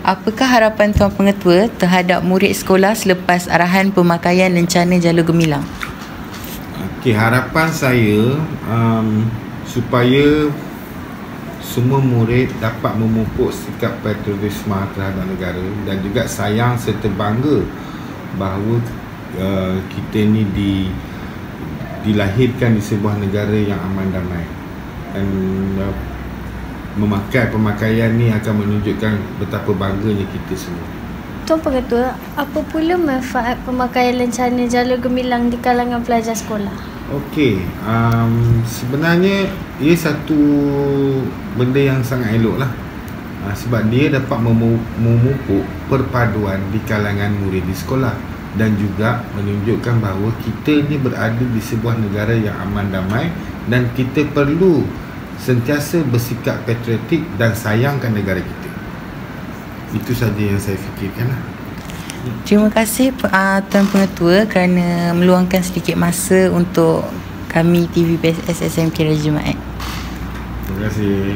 Apakah harapan Tuan Pengetua terhadap murid sekolah selepas arahan pemakaian lencana jalur gemilang? Okey, harapan saya supaya semua murid dapat memupuk sikap patriotisme terhadap negara dan juga sayang serta bangga bahawa kita ni dilahirkan di sebuah negara yang aman damai, dan memakai pemakaian ni akan menunjukkan betapa bangganya kita semua. Tuan Pengetua, apa pula manfaat pemakaian lencana jalur gemilang di kalangan pelajar sekolah? Okey, sebenarnya ia satu benda yang sangat elok lah, sebab dia dapat memupuk perpaduan di kalangan murid di sekolah dan juga menunjukkan bahawa kita ni berada di sebuah negara yang aman damai dan kita perlu sentiasa bersikap patriotik dan sayangkan negara kita. Itu saja yang saya fikirkan lah. Terima kasih Tuan Pengetua kerana meluangkan sedikit masa untuk kami TV PSS SMK Raja Jumaat. Terima kasih.